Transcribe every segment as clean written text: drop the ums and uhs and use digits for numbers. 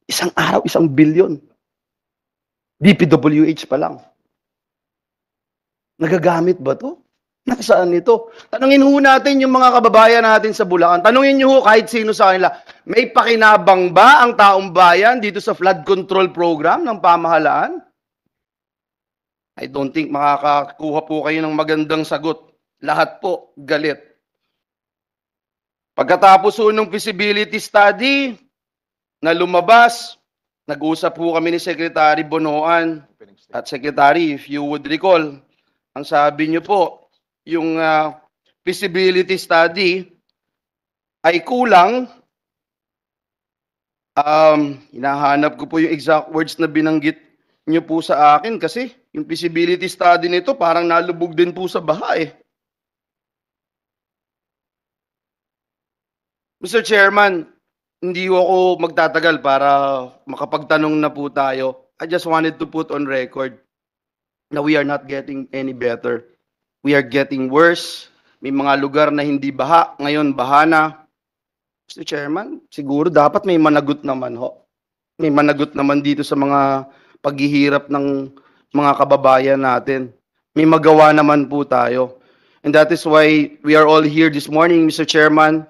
Isang araw, 1 billion. DPWH pa lang. Nagagamit ba to? Nasaan ito? Tanungin ho natin yung mga kababayan natin sa Bulacan. Tanungin nyo ho kahit sino sa kanila. May pakinabang ba ang taong bayan dito sa flood control program ng pamahalaan? I don't think makakakuha po kayo ng magandang sagot. Lahat po galit. Pagkatapos ho ng feasibility study na lumabas, nag-usap po kami ni Secretary Bonoan at Secretary, if you would recall, ang sabi niyo po, yung feasibility study ay kulang. Hinahanap ko po yung exact words na binanggit niyo po sa akin kasi yung feasibility study nito parang nalubog din po sa baha eh. Mr. Chairman, hindi ako magtatagal para makapagtanong na po tayo. I just wanted to put on record na we are not getting any better. We are getting worse. May mga lugar na hindi baha, ngayon baha na. Mr. Chairman, siguro dapat may managot naman ho. May managot naman dito sa mga paghihirap ng mga kababayan natin. May magawa naman po tayo. And that is why we are all here this morning, Mr. Chairman.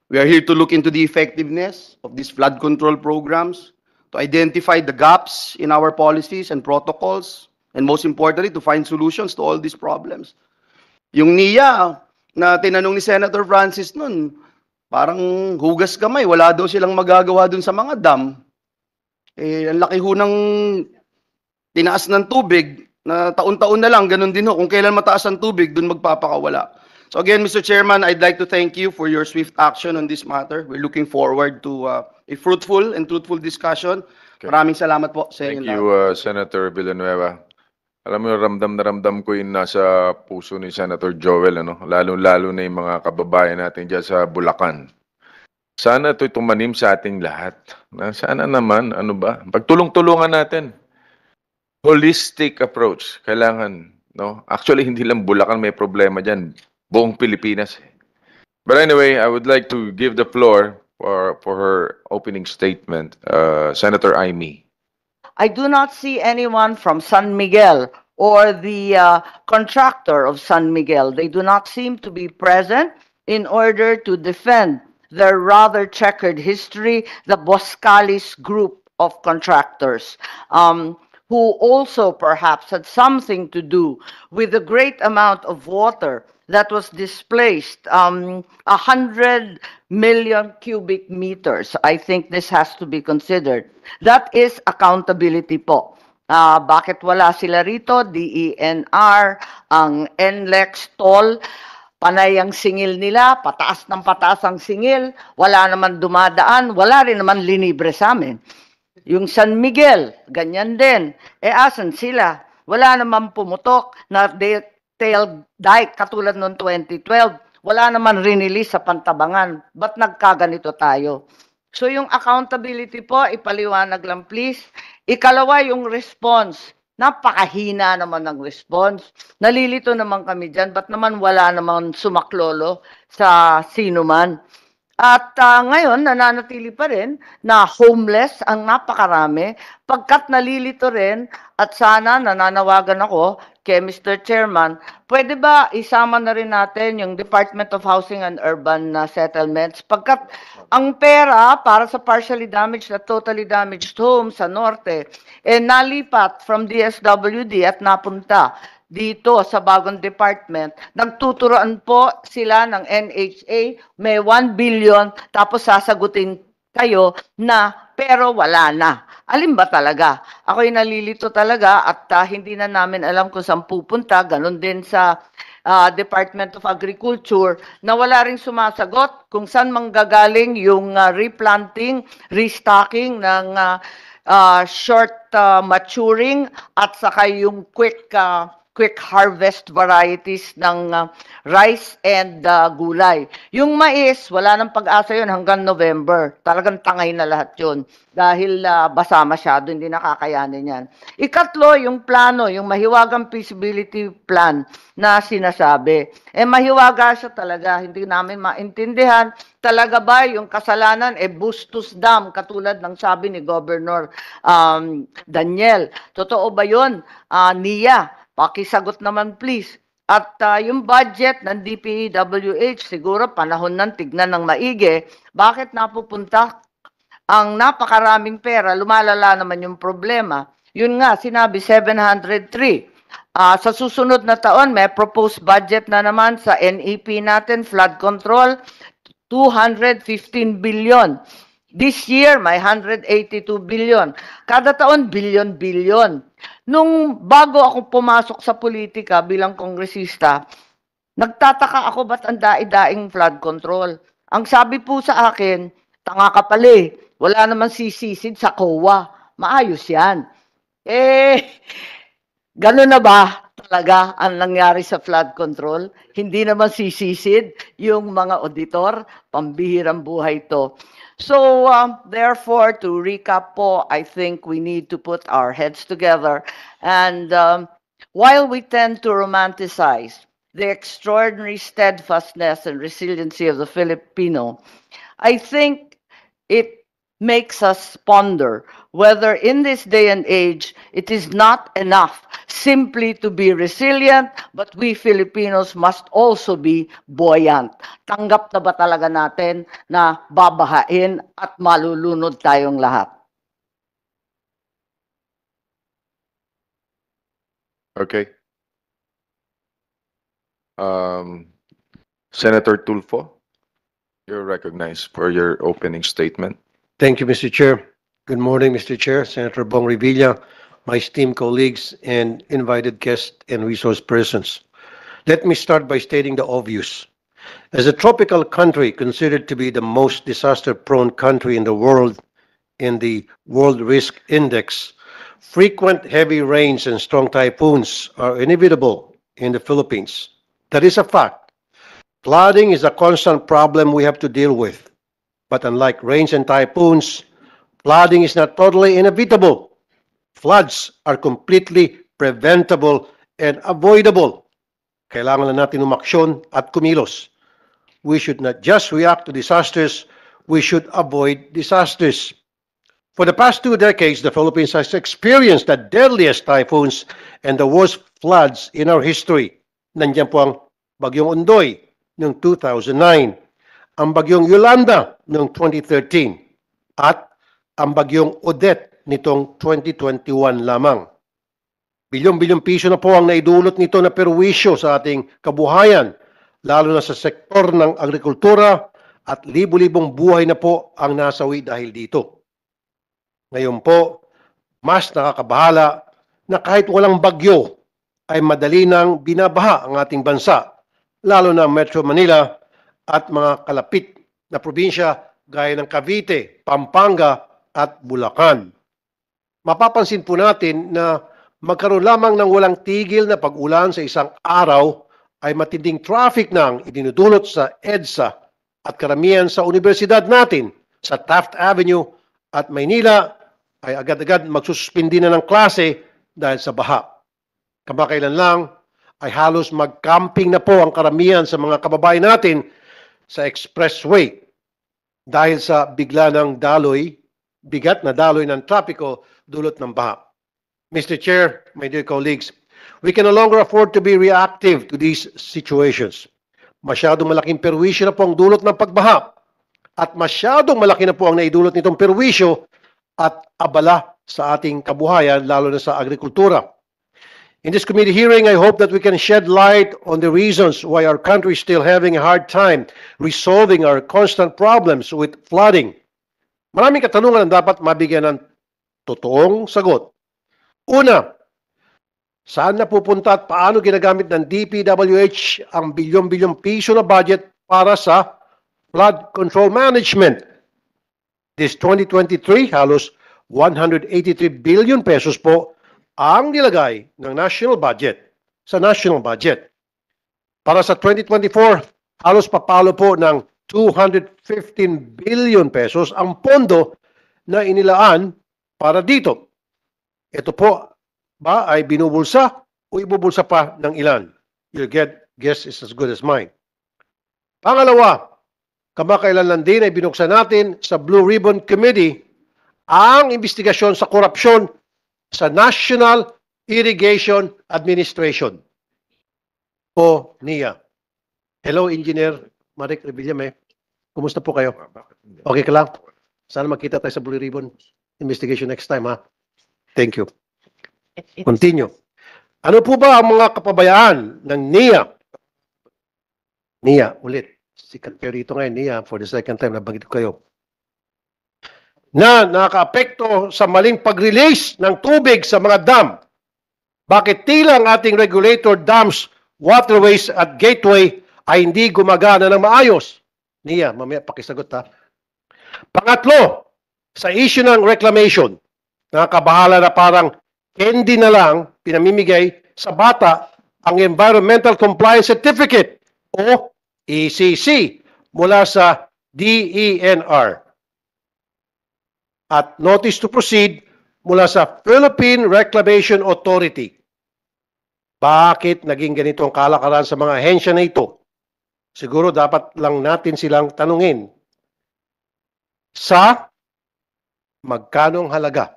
We are here to look into the effectiveness of these flood control programs, to identify the gaps in our policies and protocols, and most importantly, to find solutions to all these problems. Yung NIA na tinanong ni Senator Francis nun, parang hugas kamay, wala daw silang magagawa dun sa mga dam. Eh, ang laki ho ng tinaas ng tubig, na taon-taon na lang, ganun din ho. Kung kailan mataas ang tubig, dun magpapakawala. So again, Mr. Chairman, I'd like to thank you for your swift action on this matter. We're looking forward to a fruitful and truthful discussion. Okay. Maraming salamat po sa Thank inyo. you, Senator Villanueva. Alam mo, ramdam na ramdam ko yung nasa puso ni Senator Joel, ano? Lalo-lalo na yung mga kababayan natin dyan sa Bulacan. Sana ito'y tumanim sa ating lahat. Sana naman, ano ba, pagtulong-tulungan natin. Holistic approach. Kailangan, no? Actually, hindi lang Bulacan may problema dyan. Buong Pilipinas. But anyway, I would like to give the floor for her opening statement. Senator Amy. I do not see anyone from San Miguel or the contractor of San Miguel. They do not seem to be present in order to defend their rather checkered history, the Boscalis group of contractors, who also perhaps had something to do with the great amount of water that was displaced, 100 million cubic meters. I think this has to be considered. That is accountability po. Bakit wala sila rito? DENR, ang NLEX, TOL, panay ang singil nila, pataas ng pataas ang singil, wala naman dumadaan, wala rin naman linibre sa amin. Yung San Miguel, ganyan din. Eh, asan sila? Wala naman pumutok na detailed dike katulad noong 2012. Wala naman rinilis sa Pantabangan. Ba't nagkaganito tayo? So yung accountability po, ipaliwanag lang please. Ikalawa yung response. Napakahina naman ng response. Nalilito naman kami dyan. Ba't naman wala naman sumaklolo sa sino man? At ngayon, nananatili pa rin na homeless ang napakarami, pagkat nalilito rin, at sana nananawagan ako kay Mr. Chairman, pwede ba isama na rin natin yung Department of Housing and Urban Settlements, pagkat ang pera para sa partially damaged at totally damaged homes sa norte, nalipat from DSWD at napunta dito sa bagong department, nagtuturoan po sila ng NHA, may 1 billion, tapos sasagutin kayo na pero wala na. Alin ba talaga? Ako'y nalilito talaga at hindi na namin alam kung saan pupunta. Ganon din sa Department of Agriculture na wala ring sumasagot kung saan manggagaling yung replanting, restocking ng short maturing at saka yung quick quick harvest varieties ng rice and gulay. Yung mais, wala nang pag-asa yun hanggang November. Talagang tangay na lahat yun dahil basa masyado, hindi nakakayanin yan. Ikatlo, yung plano, yung mahiwagang feasibility plan na sinasabi. Mahiwaga siya talaga, hindi namin maintindihan. Talaga ba yung kasalanan, Bustos Dam, katulad ng sabi ni Governor Daniel? Totoo ba yun? Nia, pakisagot naman please. At yung budget ng DPWH, siguro panahon ng tignan ng maigi, bakit napupunta ang napakaraming pera, lumalala naman yung problema. Yun nga, sinabi 703. Sa susunod na taon, may proposed budget na naman sa NEP natin, flood control, 215 billion. This year, may 182 billion. Kada taon, billion-billion. Nung bago ako pumasok sa politika bilang kongresista, nagtataka ako ba't ang daing flood control. Ang sabi po sa akin, tanga ka pala wala naman sisisid sa COA. Maayos yan. Gano'n na ba talaga ang nangyari sa flood control? Hindi naman sisisid yung mga auditor, pambihirang buhay to. So, therefore, to recap po, I think we need to put our heads together. And while we tend to romanticize the extraordinary steadfastness and resiliency of the Filipino, I think it makes us ponder whether in this day and age it is not enough simply to be resilient, but we Filipinos must also be buoyant. Tanggap na ba talaga natin na babahain at malulunod tayong lahat? Okay. Senator Tulfo, you're recognized for your opening statement. Thank you, Mr. Chair. Good morning, Mr. Chair, Senator Bong Revilla, my esteemed colleagues, and invited guests and resource persons. Let me start by stating the obvious. As a tropical country considered to be the most disaster-prone country in the world in the World Risk Index, frequent heavy rains and strong typhoons are inevitable in the Philippines. That is a fact. Flooding is a constant problem we have to deal with. But unlike rains and typhoons, flooding is not totally inevitable. Floods are completely preventable and avoidable. Kailangan na natin umaksyon at kumilos. We should not just react to disasters, we should avoid disasters. For the past 2 decades, the Philippines has experienced the deadliest typhoons and the worst floods in our history. Nandiyan po ang Bagyong Ondoy noong 2009. Ang Bagyong Yolanda noong 2013 at ang Bagyong Odette nitong 2021 lamang. Bilyong-bilyong piso na po ang naidulot nito na perwisyo sa ating kabuhayan, lalo na sa sektor ng agrikultura at libu-libong buhay na po ang nasawi dahil dito. Ngayon po, mas nakakabahala na kahit walang bagyo ay madali nang binabaha ang ating bansa, lalo na Metro Manila at mga kalapit na probinsya gaya ng Cavite, Pampanga at Bulacan. Mapapansin po natin na magkaroon lamang ng walang tigil na pag-ulan sa isang araw ay matinding traffic nang idinudulot sa EDSA at karamihan sa universidad natin sa Taft Avenue at Maynila ay agad-agad magsususpindi na ng klase dahil sa baha. Kamakailan lang ay halos mag-camping na po ang karamihan sa mga kababayan natin sa expressway dahil sa bigla ng daloy, bigat na daloy ng trapiko dulot ng baha. Mr. Chair, my dear colleagues, we can no longer afford to be reactive to these situations. Masyadong malaking perwisyo na po ang dulot ng pagbaha at masyadong malaki na po ang naidulot nitong perwisyo at abala sa ating kabuhayan, lalo na sa agrikultura. In this committee hearing, I hope that we can shed light on the reasons why our country is still having a hard time resolving our constant problems with flooding. Maraming katanungan ang dapat mabigyan ng totoong sagot. Una, saan napupunta at paano ginagamit ng DPWH ang bilyon-bilyong piso na budget para sa flood control management? This 2023, halos 183 billion pesos po ang nilagay ng national budget sa national budget. Para sa 2024, halos papalo po ng 215 billion pesos ang pondo na inilaan para dito. Ito po ba ay binubulsa o ibubulsa pa ng ilan? Your guess is as good as mine. Pangalawa, kamakailan lang din ay binuksan natin sa Blue Ribbon Committee ang investigasyon sa korupsyon sa National Irrigation Administration o NIA. Hello, Engineer Marek Revillame. Kumusta po kayo? Okay ka lang? Sana magkita tayo sa Blue Ribbon investigation next time, ha? Thank you. Continue. Ano po ba ang mga kapabayaan ng NIA? NIA, ulit. Sikat kayo rito ngayon, NIA, for the second time, nabanggit ko kayo. Na nakaka-apekto sa maling pag-release ng tubig sa mga dam. Bakit tila ang ating regulator dams, waterways at gateway ay hindi gumagana ng maayos? NIA, mamaya pakisagot, ha. Pangatlo, sa issue ng reclamation, nakakabahala na parang candy na lang pinamimigay sa bata ang Environmental Compliance Certificate o ECC mula sa DENR at Notice to Proceed mula sa Philippine Reclamation Authority. Bakit naging ganito ang kalakaran sa mga ahensya na ito? Siguro dapat lang natin silang tanungin sa magkanong halaga.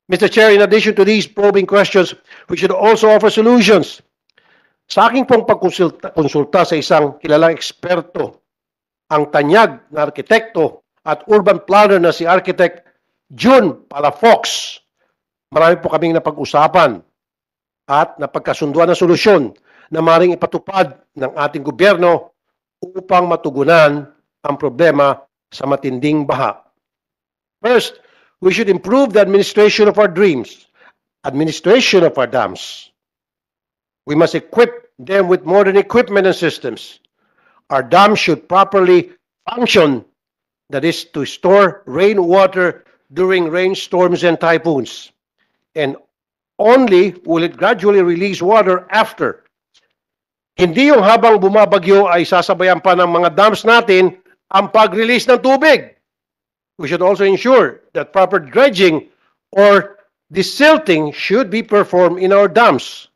Mr. Chair, in addition to these probing questions, we should also offer solutions. Sa aking pong pagkonsulta sa isang kilalang eksperto, ang tanyag na arkitekto at urban planner na si Architect June Palafox, marami po kaming napag-usapan at napagkasunduan na solusyon na maaaring ipatupad ng ating gobyerno upang matugunan ang problema sa matinding baha. First, we should improve the administration of our dams. We must equip them with modern equipment and systems. Our dams should properly function, that is, to store rainwater during rainstorms and typhoons. And only will it gradually release water after. Hindi yung habang bumabagyo ay sasabayan pa ng mga dams natin ang pag-release ng tubig. We should also ensure that proper dredging or desilting should be performed in our dams.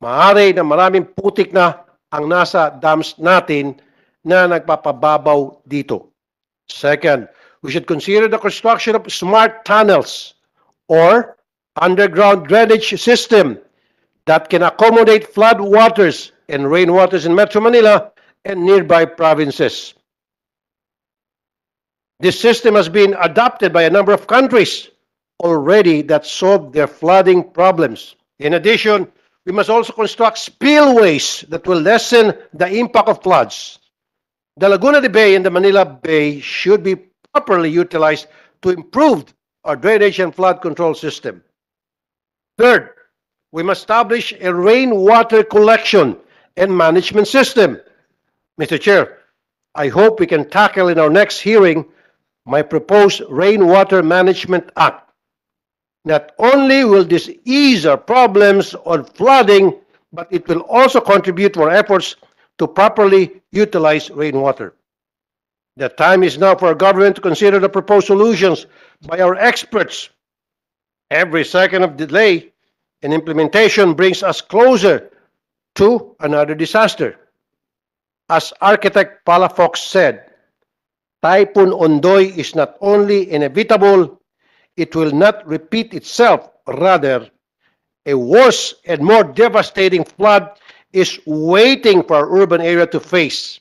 Maaari na maraming putik na ang nasa dams natin na nagpapababaw dito. Second, we should consider the construction of smart tunnels or underground drainage system that can accommodate flood waters and rainwaters in Metro Manila and nearby provinces. This system has been adopted by a number of countries already that solve their flooding problems. In addition, we must also construct spillways that will lessen the impact of floods. The Laguna de Bay and the Manila Bay should be properly utilized to improve our drainage and flood control system. Third, we must establish a rainwater collection and management system. Mr. Chair, I hope we can tackle in our next hearing my proposed Rainwater Management Act. Not only will this ease our problems on flooding, but it will also contribute to our efforts to properly utilize rainwater. The time is now for our government to consider the proposed solutions by our experts. Every second of delay in implementation brings us closer to another disaster. As Architect Palafox said, Typhoon Ondoy is not only inevitable, it will not repeat itself. Rather, a worse and more devastating flood is waiting for our urban area to face.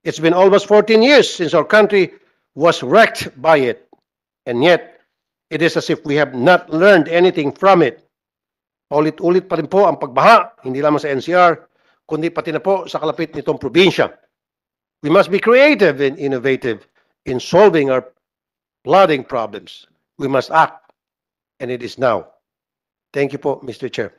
It's been almost 14 years since our country was wrecked by it, and yet it is as if we have not learned anything from it. Ulit-ulit pa rin po ang pagbaha, hindi lamang sa NCR, kundi pati na po sa kalapit nitong probinsya. We must be creative and innovative in solving our flooding problems. We must act, and it is now. Thank you po, Mr. Chair.